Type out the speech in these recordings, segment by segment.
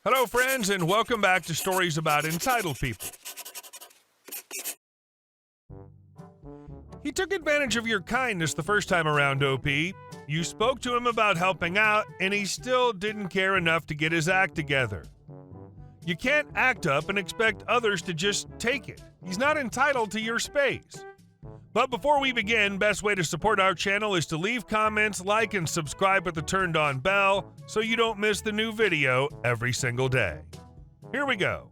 Hello, friends, and welcome back to Stories About Entitled People. He took advantage of your kindness the first time around, OP. You spoke to him about helping out, and he still didn't care enough to get his act together. You can't act up and expect others to just take it. He's not entitled to your space. But before we begin, best way to support our channel is to leave comments, like, and subscribe with the turned on bell so you don't miss the new video every single day. Here we go.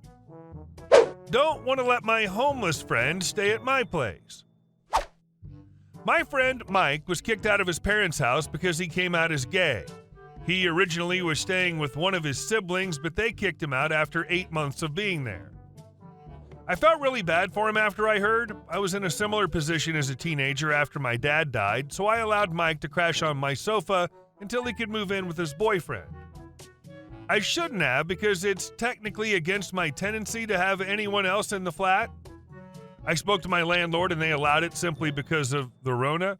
Don't want to let my homeless friend stay at my place. My friend Mike was kicked out of his parents' house because he came out as gay. He originally was staying with one of his siblings, but they kicked him out after 8 months of being there. I felt really bad for him after I heard. I was in a similar position as a teenager after my dad died, so I allowed Mike to crash on my sofa until he could move in with his boyfriend. I shouldn't have, because it's technically against my tendency to have anyone else in the flat. I spoke to my landlord and they allowed it simply because of the Rona.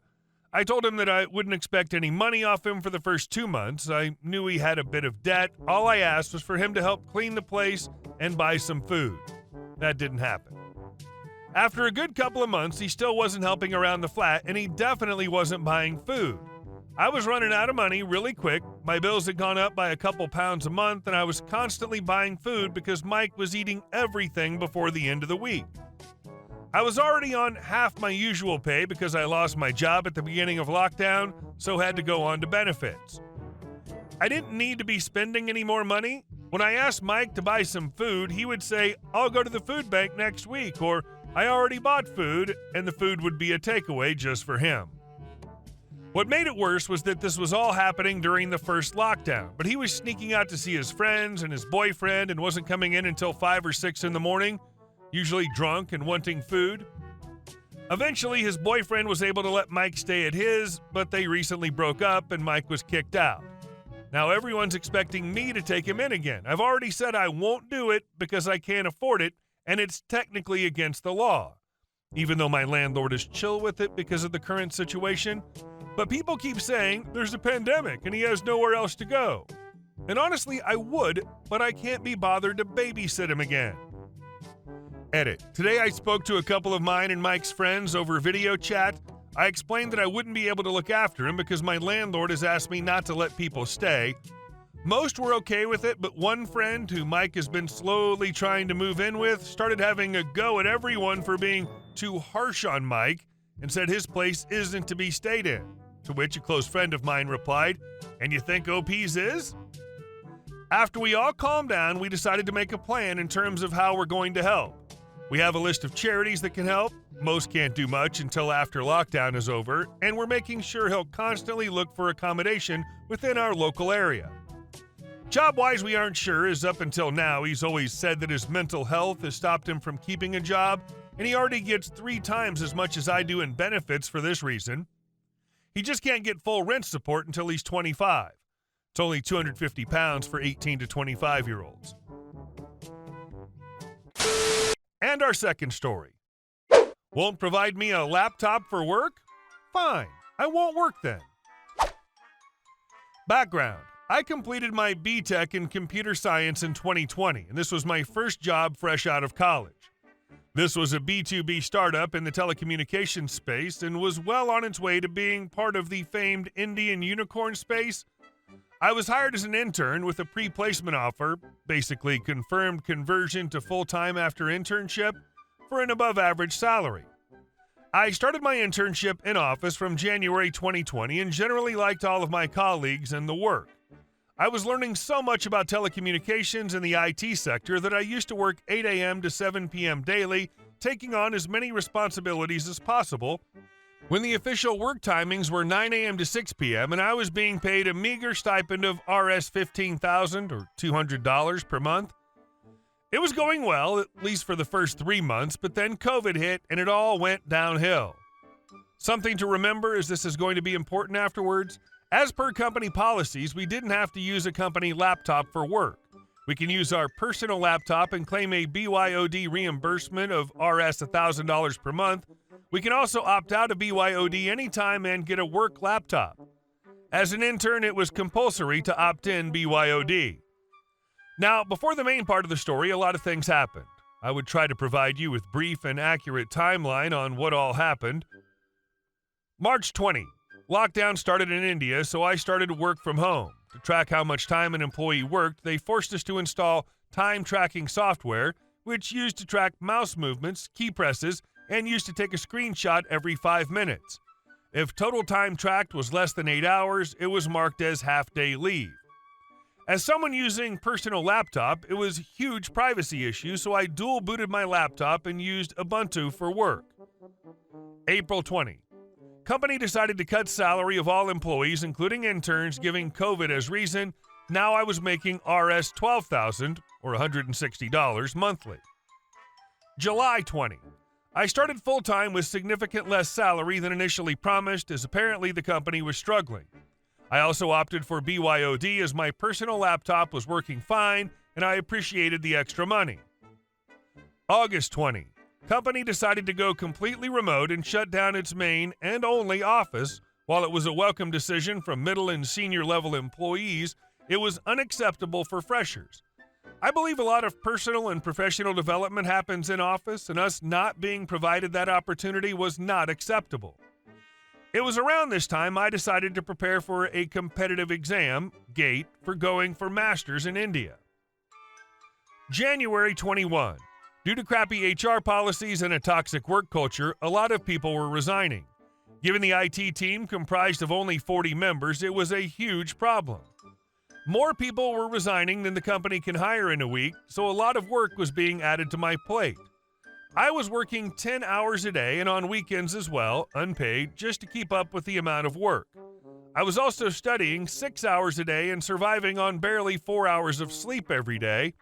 I told him that I wouldn't expect any money off him for the first 2 months. I knew he had a bit of debt. All I asked was for him to help clean the place and buy some food. That didn't happen. After a good couple of months, he still wasn't helping around the flat, and he definitely wasn't buying food. I was running out of money really quick. My bills had gone up by a couple pounds a month, and I was constantly buying food because Mike was eating everything before the end of the week. I was already on half my usual pay because I lost my job at the beginning of lockdown, so had to go on to benefits. I didn't need to be spending any more money. When I asked Mike to buy some food, he would say, "I'll go to the food bank next week," or "I already bought food," and the food would be a takeaway just for him. What made it worse was that this was all happening during the first lockdown, but he was sneaking out to see his friends and his boyfriend and wasn't coming in until 5 or 6 in the morning, usually drunk and wanting food. Eventually, his boyfriend was able to let Mike stay at his, but they recently broke up and Mike was kicked out. Now everyone's expecting me to take him in again. I've already said I won't do it because I can't afford it, and it's technically against the law. Even though my landlord is chill with it because of the current situation. But people keep saying there's a pandemic and he has nowhere else to go. And honestly, I would, but I can't be bothered to babysit him again. Edit. Today I spoke to a couple of mine and Mike's friends over video chat. I explained that I wouldn't be able to look after him because my landlord has asked me not to let people stay. Most were okay with it, but one friend, who Mike has been slowly trying to move in with, started having a go at everyone for being too harsh on Mike and said his place isn't to be stayed in. To which a close friend of mine replied, "And you think OP's is?" After we all calmed down, we decided to make a plan in terms of how we're going to help. We have a list of charities that can help. Most can't do much until after lockdown is over, and we're making sure he'll constantly look for accommodation within our local area. Job-wise, we aren't sure, as up until now he's always said that his mental health has stopped him from keeping a job, and he already gets 3 times as much as I do in benefits for this reason. He just can't get full rent support until he's 25. It's only £250 for 18 to 25-year-olds. And our second story. Won't provide me a laptop for work? Fine, I won't work then. Background. I completed my B.Tech in computer science in 2020, and this was my first job fresh out of college. This was a B2B startup in the telecommunications space and was well on its way to being part of the famed Indian unicorn space. I was hired as an intern with a pre-placement offer, basically confirmed conversion to full-time after internship, for an above-average salary. I started my internship in office from January 2020 and generally liked all of my colleagues and the work. I was learning so much about telecommunications and the IT sector that I used to work 8 a.m. to 7 p.m. daily, taking on as many responsibilities as possible, when the official work timings were 9 a.m. to 6 p.m. and I was being paid a meager stipend of Rs. $15,000 or $200 per month. It was going well, at least for the first 3 months, but then COVID hit and it all went downhill. Something to remember, as this is going to be important afterwards, as per company policies, we didn't have to use a company laptop for work. We can use our personal laptop and claim a BYOD reimbursement of Rs. $1,000 per month. We can also opt out of BYOD anytime and get a work laptop. As an intern, it was compulsory to opt in BYOD. Now, before the main part of the story, a lot of things happened. I would try to provide you with brief and accurate timeline on what all happened. March 20. Lockdown started in India, so I started to work from home. To track how much time an employee worked, they forced us to install time tracking software, which used to track mouse movements, key presses, and used to take a screenshot every 5 minutes. If total time tracked was less than 8 hours, it was marked as half-day leave. As someone using personal laptop, it was a huge privacy issue, so I dual-booted my laptop and used Ubuntu for work. April 20. Company decided to cut salary of all employees, including interns, giving COVID as reason. Now I was making Rs $12,000, or $160 monthly. July 20. I started full-time with significant less salary than initially promised, as apparently the company was struggling. I also opted for BYOD as my personal laptop was working fine and I appreciated the extra money. August 20. Company decided to go completely remote and shut down its main and only office. While it was a welcome decision from middle and senior level employees, it was unacceptable for freshers. I believe a lot of personal and professional development happens in office, and us not being provided that opportunity was not acceptable. It was around this time I decided to prepare for a competitive exam, GATE, for going for masters in India. January 21. Due to crappy HR policies and a toxic work culture, a lot of people were resigning. Given the IT team comprised of only 40 members, it was a huge problem. More people were resigning than the company can hire in a week, so a lot of work was being added to my plate. I was working 10 hours a day and on weekends as well, unpaid, just to keep up with the amount of work. I was also studying 6 hours a day and surviving on barely 4 hours of sleep every day.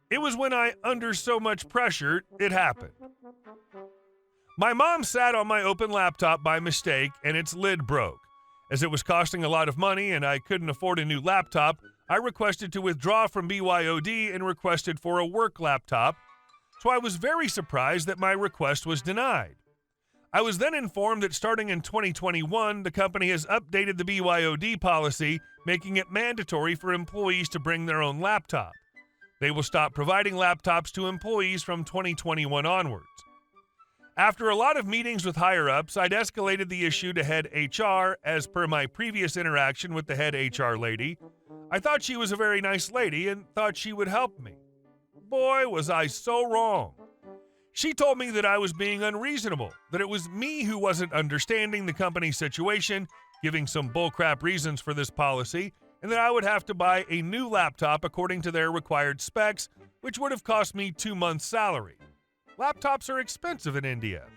It was when under so much pressure, it happened. My mom sat on my open laptop by mistake and its lid broke. As it was costing a lot of money and I couldn't afford a new laptop, I requested to withdraw from BYOD and requested for a work laptop. So I was very surprised that my request was denied. I was then informed that starting in 2021, the company has updated the BYOD policy, making it mandatory for employees to bring their own laptop. They will stop providing laptops to employees from 2021 onwards. After a lot of meetings with higher-ups, I'd escalated the issue to head HR as per my previous interaction with the head HR lady. I thought she was a very nice lady and thought she would help me. Boy, was I so wrong. She told me that I was being unreasonable, that it was me who wasn't understanding the company's situation, giving some bullcrap reasons for this policy, and that I would have to buy a new laptop according to their required specs, which would have cost me 2 months' salary. Laptops are expensive in India.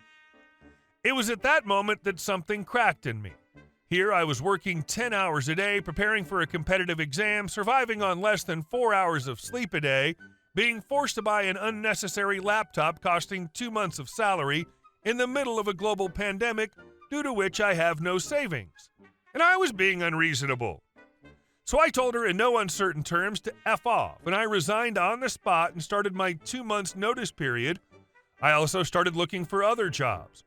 It was at that moment that something cracked in me. Here I was working 10 hours a day, preparing for a competitive exam, surviving on less than 4 hours of sleep a day, being forced to buy an unnecessary laptop costing 2 months of salary in the middle of a global pandemic, due to which I have no savings. And I was being unreasonable. So I told her in no uncertain terms to F off, and I resigned on the spot and started my 2 months notice period. I also started looking for other jobs.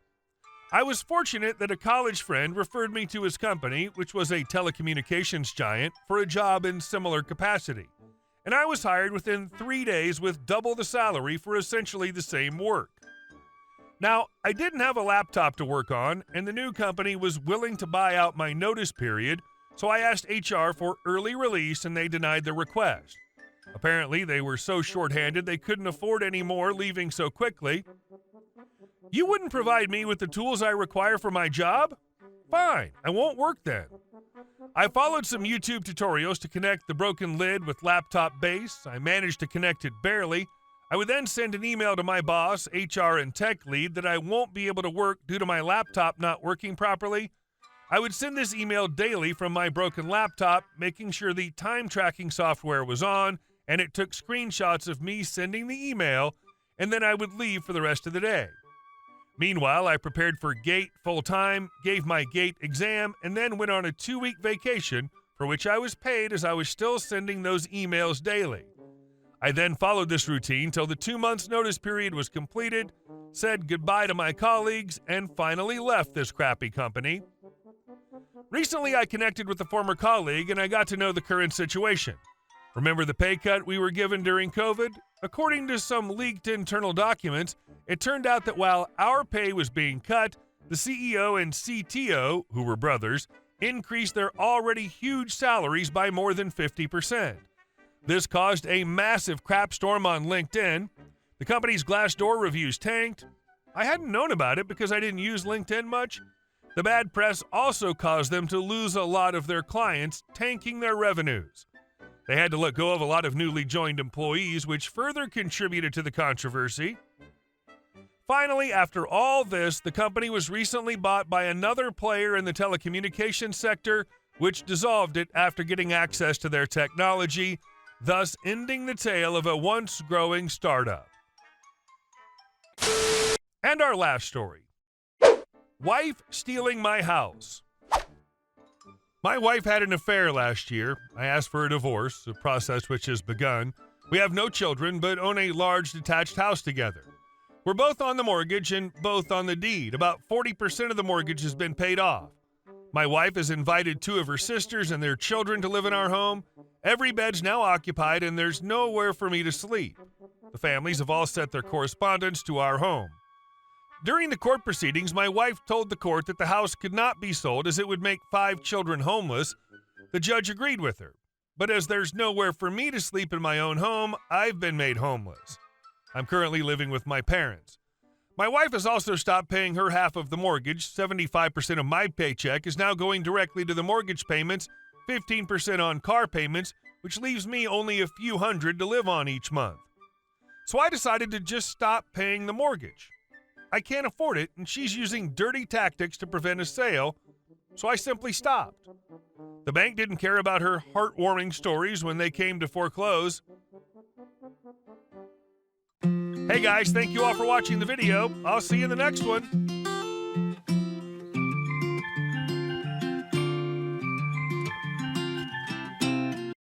I was fortunate that a college friend referred me to his company, which was a telecommunications giant, for a job in similar capacity. And I was hired within 3 days with double the salary for essentially the same work. Now, I didn't have a laptop to work on, and the new company was willing to buy out my notice period, so I asked HR for early release and they denied the request. Apparently, they were so short-handed they couldn't afford any more leaving so quickly. You wouldn't provide me with the tools I require for my job? Fine, I won't work then. I followed some YouTube tutorials to connect the broken lid with laptop base. I managed to connect it barely. I would then send an email to my boss, HR and tech lead, that I won't be able to work due to my laptop not working properly. I would send this email daily from my broken laptop, making sure the time tracking software was on, and it took screenshots of me sending the email, and then I would leave for the rest of the day. Meanwhile, I prepared for GATE full-time, gave my GATE exam, and then went on a 2-week vacation, for which I was paid as I was still sending those emails daily. I then followed this routine till the 2 months notice period was completed, said goodbye to my colleagues, and finally left this crappy company. Recently, I connected with a former colleague, and I got to know the current situation. Remember the pay cut we were given during COVID? According to some leaked internal documents, it turned out that while our pay was being cut, the CEO and CTO, who were brothers, increased their already huge salaries by more than 50%. This caused a massive crapstorm on LinkedIn. The company's Glassdoor reviews tanked. I hadn't known about it because I didn't use LinkedIn much. The bad press also caused them to lose a lot of their clients, tanking their revenues. They had to let go of a lot of newly joined employees, which further contributed to the controversy. Finally, after all this, the company was recently bought by another player in the telecommunications sector, which dissolved it after getting access to their technology, thus ending the tale of a once-growing startup. And our last story. Wife stealing my house. My wife had an affair last year. I asked for a divorce, a process which has begun. We have no children, but own a large detached house together. We're both on the mortgage and both on the deed. About 40% of the mortgage has been paid off. My wife has invited 2 of her sisters and their children to live in our home. Every bed's now occupied and there's nowhere for me to sleep. The families have all sent their correspondence to our home. During the court proceedings, my wife told the court that the house could not be sold as it would make 5 children homeless. The judge agreed with her. But as there's nowhere for me to sleep in my own home, I've been made homeless. I'm currently living with my parents. My wife has also stopped paying her half of the mortgage. 75% of my paycheck is now going directly to the mortgage payments, 15% on car payments, which leaves me only a few hundred to live on each month. So I decided to just stop paying the mortgage. I can't afford it, and she's using dirty tactics to prevent a sale, so I simply stopped. The bank didn't care about her heartwarming stories when they came to foreclose. Hey guys, thank you all for watching the video. I'll see you in the next one.